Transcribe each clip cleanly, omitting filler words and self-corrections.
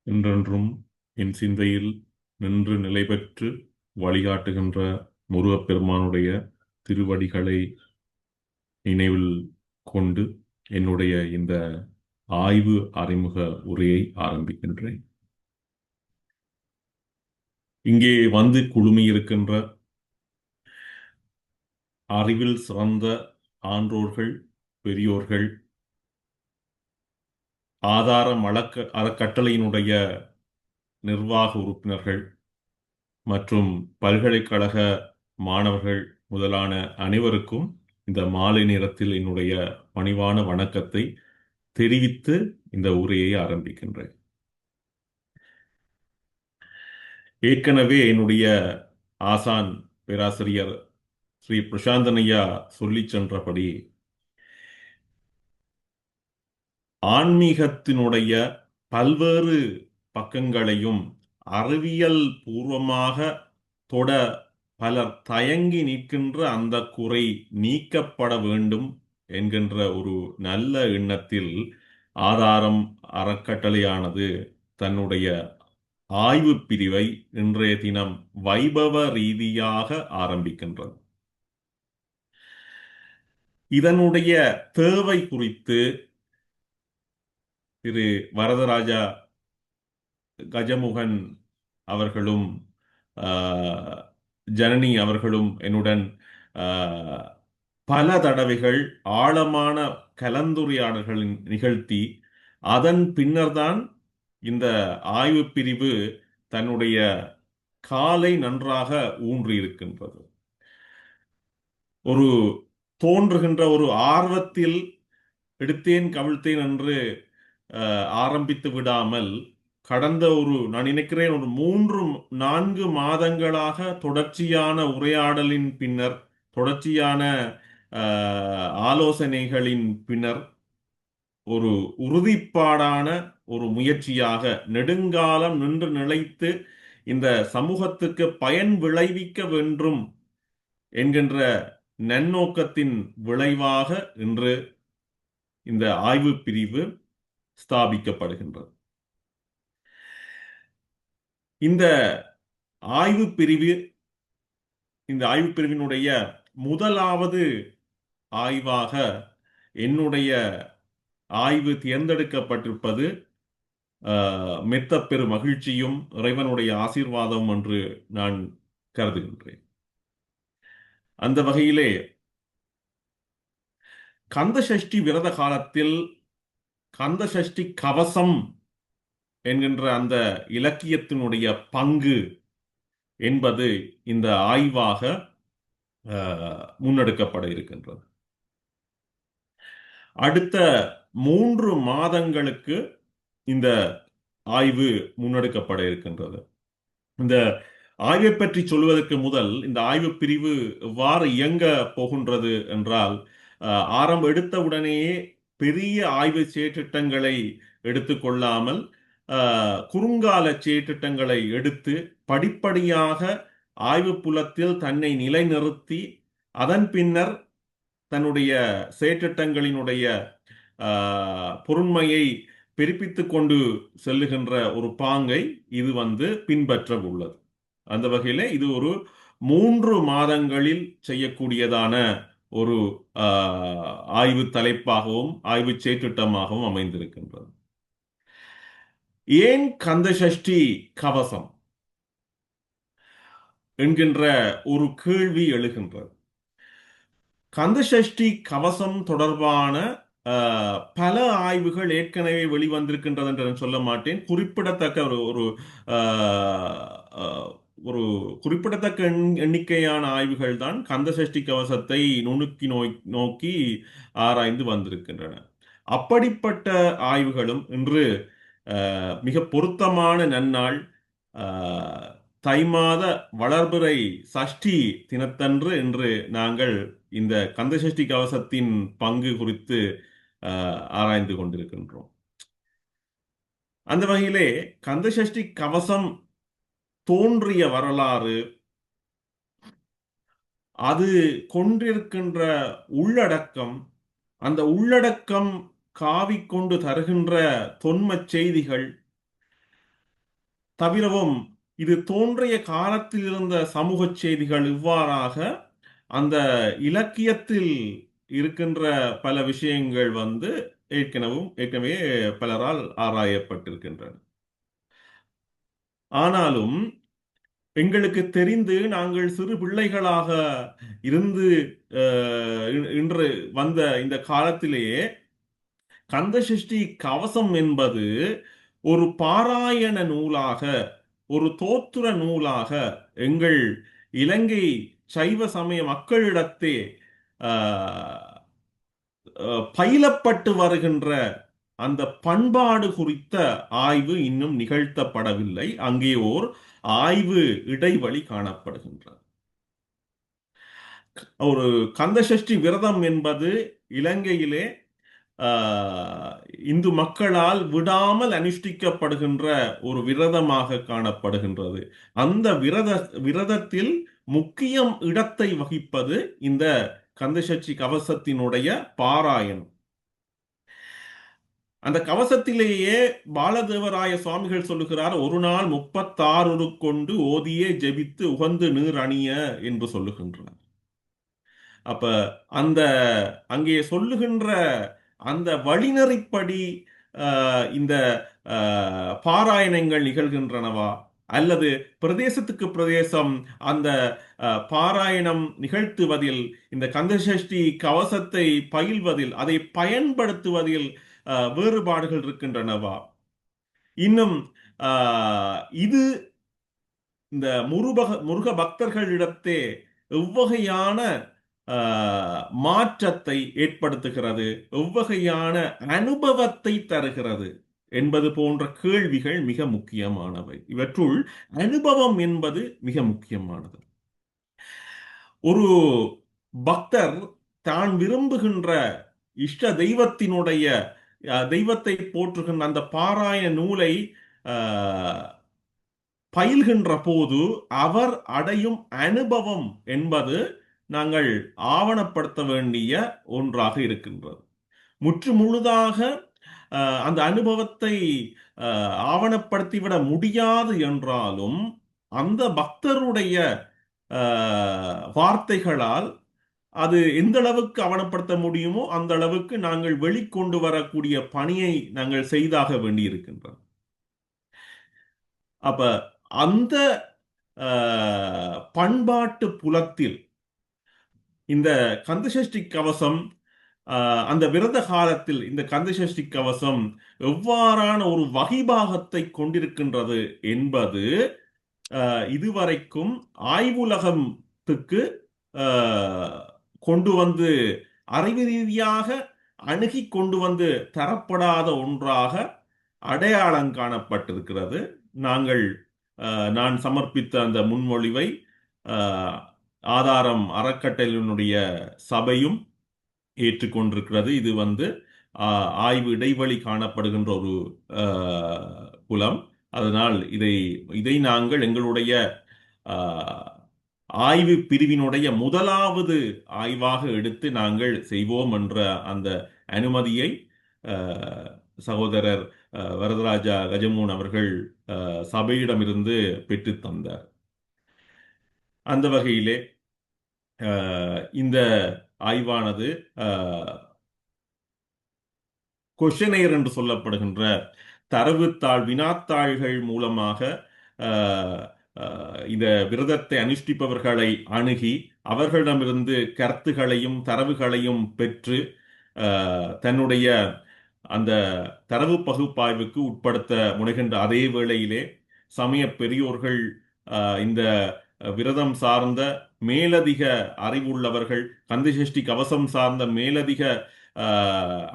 என்றென்றும் என் சிந்தையில் நின்று நிலை பெற்று வழிகாட்டுகின்ற முருகப்பெருமானுடைய திருவடிகளை நினைவில் கொண்டு என்னுடைய இந்த ஆய்வு அறிமுக உரையை ஆரம்பிக்கின்றேன். இங்கே வந்து குழுமியிருக்கின்ற அறிவில் சிறந்த ஆன்றோர்கள், பெரியோர்கள், ஆதார அறக்கட்டளையினுடைய நிர்வாக உறுப்பினர்கள் மற்றும் பல்கலைக்கழக மாணவர்கள் முதலான அனைவருக்கும் இந்த மாலை நேரத்தில் என்னுடைய பணிவான வணக்கத்தை தெரிவித்து இந்த உரையை ஆரம்பிக்கின்றேன். ஏற்கனவே என்னுடைய ஆசான் பேராசிரியர் ஸ்ரீ பிரசாந்தனையா சொல்லிச் சென்றபடி ஆன்மீகத்தினுடைய பல்வேறு பக்கங்களையும் அறிவியல் பூர்வமாக தொட பலர் தயங்கி நிற்கின்ற அந்த குறை நீக்கப்பட வேண்டும் என்கின்ற ஒரு நல்ல எண்ணத்தில் ஆதாரம் அறக்கட்டளையானது தன்னுடைய ஆய்வு பிரிவை இன்றைய தினம் வைபவ ரீதியாக ஆரம்பிக்கின்றது. இதனுடைய தேவை குறித்து திரு வரதராஜா கஜமுகன் அவர்களும் ஜனனி அவர்களும் என்னுடன் பல தடவைகள் ஆழமான கலந்துரையாடல்கள் நிகழ்த்தி அதன் பின்னர்தான் இந்த ஆய்வு பிரிவு தன்னுடைய காலை நன்றாக ஊன்றியிருக்கின்றது. ஒரு தோன்றுகின்ற ஒரு ஆர்வத்தில் எடுத்தேன் கவிழ்த்தேன் என்று ஆரம்பித்து விடாமல் கடந்த நான் நினைக்கிறேன் ஒரு 3-4 மாதங்களாக தொடர்ச்சியான உரையாடலின் பின்னர், தொடர்ச்சியான ஆலோசனைகளின் பின்னர் ஒரு உறுதிப்பாடான ஒரு முயற்சியாக நெடுங்காலம் நின்று நிலைத்து இந்த சமூகத்துக்கு பயன் விளைவிக்க வேண்டும் என்கின்ற நன்னோக்கத்தின் விளைவாக இன்று இந்த ஆய்வு பிரிவு ஸ்தாபிக்கப்படுகின்றது. இந்த ஆய்வு பிரிவினுடைய முதலாவது ஆய்வாக என்னுடைய ஆய்வு தேர்ந்தெடுக்கப்பட்டிருப்பது மெத்த பெரு மகிழ்ச்சியும் இறைவனுடைய ஆசீர்வாதம் என்று நான் கருதுகின்றேன். அந்த வகையிலே கந்தசஷ்டி விரத காலத்தில் கந்தசஷ்டி கவசம் என்கின்ற அந்த இலக்கியத்தினுடைய பங்கு என்பது இந்த ஆய்வாக முன்னெடுக்கப்பட இருக்கின்றது. அடுத்த 3 மாதங்களுக்கு இந்த ஆய்வு முன்னெடுக்கப்பட இருக்கின்றது. இந்த ஆய்வை பற்றி சொல்வதற்கு முதல் இந்த ஆய்வு பிரிவு எவ்வாறு இயங்க போகின்றது என்றால், எடுத்த உடனேயே பெரிய ஆய்வு செயற்றிட்டங்களை எடுத்துக்கொள்ளாமல் குறுங்கால செயற்றிட்டங்களை எடுத்து படிப்படியாக ஆய்வு புலத்தில் தன்னை நிலைநிறுத்தி அதன் பின்னர் தன்னுடைய செயற்றிட்டங்களினுடைய பொருண்மையை பிரிப்பித்துக் கொண்டு செல்லுகின்ற ஒரு பாங்கை இது பின்பற்ற உள்ளது. அந்த வகையில இது ஒரு 3 மாதங்களில் செய்யக்கூடியதான ஒரு ஆய்வு தலைப்பாகவும் ஆய்வு செயற்றிட்டமாகவும் அமைந்திருக்கின்றது. ஏன் கந்தசஷ்டி கவசம் என்கின்ற ஒரு கேள்வி எழுகின்றது. கந்தசஷ்டி கவசம் தொடர்பான பல ஆய்வுகள் ஏற்கனவே வெளிவந்திருக்கின்றது என்று நான் சொல்ல மாட்டேன். குறிப்பிடத்தக்க ஒரு குறிப்பிடத்தக்க எண்ணிக்கையான ஆய்வுகள் தான் கந்தசஷ்டி கவசத்தை நுணுக்கி நோக்கி ஆராய்ந்து வந்திருக்கின்றன. அப்படிப்பட்ட ஆய்வுகளும் இன்று மிக பொருத்தமான நன்னாள் தை மாத வளர்பிறை சஷ்டி தினத்தன்று என்று நாங்கள் இந்த கந்தசஷ்டி கவசத்தின் பங்கு குறித்து ஆராய்ந்து கொண்டிருக்கின்றோம். அந்த வகையிலே கந்தசஷ்டி கவசம் தோன்றிய வரலாறு, அது கொண்டிருக்கின்ற உள்ளடக்கம், அந்த உள்ளடக்கம் காவிக்கொண்டு தருகின்ற தொன்ம செய்திகள், தவிரவும் இது தோன்றிய காலத்தில் இருந்த சமூக செய்திகள் இவ்வாறாக அந்த இலக்கியத்தில் இருக்கின்ற பல விஷயங்கள் வந்து ஏற்கனவே பலரால் ஆராயப்பட்டிருக்கின்றன. ஆனாலும் எங்களுக்கு தெரிந்து நாங்கள் சிறு பிள்ளைகளாக இருந்து இன்று வந்த இந்த காலத்திலேயே கந்தசஷ்டி கவசம் என்பது ஒரு பாராயண நூலாக, ஒரு தோத்துர நூலாக எங்கள் இலங்கை சைவ சமய மக்களிடத்தே பயிலப்பட்டு வருகின்ற அந்த பண்பாடு குறித்த ஆய்வு இன்னும் நிகழ்த்தப்படவில்லை. அங்கே ஓர் ஆய்வு இடைவெளி காணப்படுகின்றது. ஒரு கந்தசஷ்டி விரதம் என்பது இலங்கையிலே இந்து மக்களால் விடாமல் அனுஷ்டிக்கப்படுகின்ற ஒரு விரதமாக காணப்படுகின்றது. அந்த விரதத்தில் முக்கியம் இடத்தை வகிப்பது இந்த கந்தசஷ்டி கவசத்தினுடைய பாராயணம். அந்த கவசத்திலேயே பாலதேவராய சுவாமிகள் சொல்லுகிறார், ஒரு நாள் 36 கொண்டு ஓதியே ஜெபித்து உகந்து நீர் அணிய என்று சொல்லுகின்றார். அப்ப அந்த அங்கே சொல்லுகின்ற அந்த வழிநெறிப்படி இந்த பாராயணங்கள் நிகழ்கின்றனவா, அல்லது பிரதேசத்துக்கு பிரதேசம் அந்த பாராயணம் நிகழ்த்துவதில், இந்த கந்தசஷ்டி கவசத்தை பயில்வதில், அதை பயன்படுத்துவதில் வேறுபாடுகள் இருக்கின்றனவா? இன்னும் இது இந்த முருக பக்தர்களிடத்தே எவ்வகையான மாற்றத்தை ஏற்படுத்துகிறது, எவ்வகையான அனுபவத்தை தருகிறது என்பது போன்ற கேள்விகள் மிக முக்கியமானவை. இவற்றுள் அனுபவம் என்பது மிக முக்கியமானது. ஒரு பக்தர் தான் விரும்புகின்ற இஷ்ட தெய்வத்தினுடைய தெய்வத்தை போற்றுகின்ற அந்த பாராயண நூலை பயில்கின்ற போது அவர் அடையும் அனுபவம் என்பது நாங்கள் ஆவணப்படுத்த வேண்டிய ஒன்றாக இருக்கின்றது. முற்று முழுதாக அந்த அனுபவத்தை ஆவணப்படுத்திவிட முடியாது என்றாலும் அந்த பக்தருடைய வார்த்தைகளால் அது எந்த அளவுக்கு ஆவணப்படுத்த முடியுமோ அந்த அளவுக்கு நாங்கள் வெளிக்கொண்டு வரக்கூடிய பணியை நாங்கள் செய்தாக வேண்டி இருக்கின்றோம். அப்ப அந்த பண்பாட்டு புலத்தில் இந்த கந்தசஷ்டி கவசம், அந்த விரத காலத்தில் இந்த கந்தசஷ்டி கவசம் எவ்வாறான ஒரு வகிபாகத்தை கொண்டிருக்கின்றது என்பது இதுவரைக்கும் ஆய்வுலகத்துக்கு கொண்டு வந்து அறிவு ரீதியாக அணுகி கொண்டு வந்து தரப்படாத ஒன்றாக அடையாளம் காணப்பட்டிருக்கிறது. நான் சமர்ப்பித்த அந்த முன்மொழிவை ஆதாரம் அறக்கட்டளையினுடைய சபையும் ஏற்றுக்கொண்டிருக்கிறது. இது ஆய்வு இடைவெளி காணப்படுகின்ற ஒரு புலம். அதனால் இதை நாங்கள் எங்களுடைய ஆய்வு பிரிவினுடைய முதலாவது ஆய்வாக எடுத்து நாங்கள் செய்வோம் என்ற அந்த அனுமதியை சகோதரர் வரதராஜா கஜமோகன் அவர்கள் சபையிடமிருந்து பெற்று தந்தார். அந்த வகையிலே இந்த ஆய்வானது கொஷனையர் என்று சொல்லப்படுகின்ற தரவுத்தாள் வினாத்தாள்கள் மூலமாக இந்த விரதத்தை அனுஷ்டிப்பவர்களை அணுகி அவர்களிடமிருந்து கருத்துகளையும் தரவுகளையும் பெற்று தன்னுடைய அந்த தரவு பகுப்பாய்வுக்கு உட்படுத்த முனைகின்ற அதே வேளையிலே சமய பெரியோர்கள், இந்த விரதம் சார்ந்த மேலதிக அறிவுள்ளவர்கள், கந்தசஷ்டி கவசம் சார்ந்த மேலதிக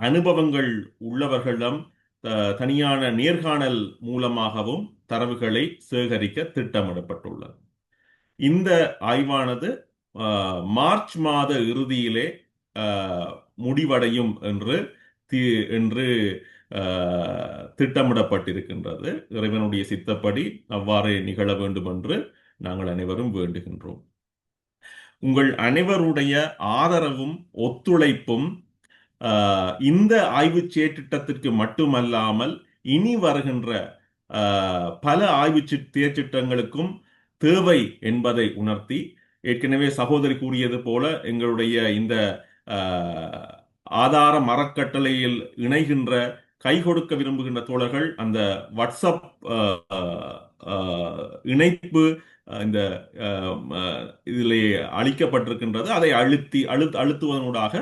அனுபவங்கள் உள்ளவர்களிடம் தனியான நேர்காணல் மூலமாகவும் தரவுகளை சேகரிக்க திட்டமிடப்பட்டுள்ளது. இந்த ஆய்வானது மார்ச் மாத இறுதியிலே முடிவடையும் என்று திட்டமிடப்பட்டிருக்கின்றது. இறைவனுடைய சித்தப்படி அவ்வாறே நிகழ வேண்டும் என்று நாங்கள் அனைவரும் வேண்டுகின்றோம். உங்கள் அனைவருடைய ஆதரவும் ஒத்துழைப்பும் இந்த ஆய்வு செயற்றிட்டத்திற்கு மட்டுமல்லாமல் இனி வருகின்ற பல ஆய்வு தேர்ச்சிட்டங்களுக்கும் தேவை என்பதை உணர்த்தி, ஏற்கனவே சகோதரி கூறியது போல எங்களுடைய இந்த அஹ், ஆதார மரக்கட்டளையில் இணைகின்ற கை கொடுக்க விரும்புகின்ற தோழர்கள் அந்த வாட்ஸ்அப் இணைப்பு இந்த இதிலே அளிக்கப்பட்டிருக்கின்றது. அதை அழுத்துவதனூடாக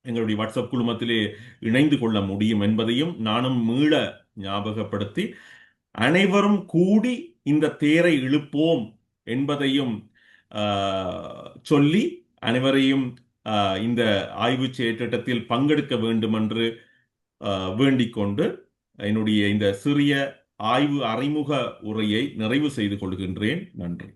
எங்களுடைய வாட்ஸ்அப் குழுமத்திலே இணைந்து கொள்ள முடியும் என்பதையும் நானும் மீள ஞாபகப்படுத்தி, அனைவரும் கூடி இந்த தேரை இழுப்போம் என்பதையும் சொல்லி அனைவரையும் இந்த ஆய்வு செயற்றிட்டத்தில் பங்கெடுக்க வேண்டும் என்று வேண்டிக் கொண்டு என்னுடைய இந்த சிறிய ஆய்வு அறிமுக உரையை நிறைவு செய்து கொள்கின்றேன். நன்றி.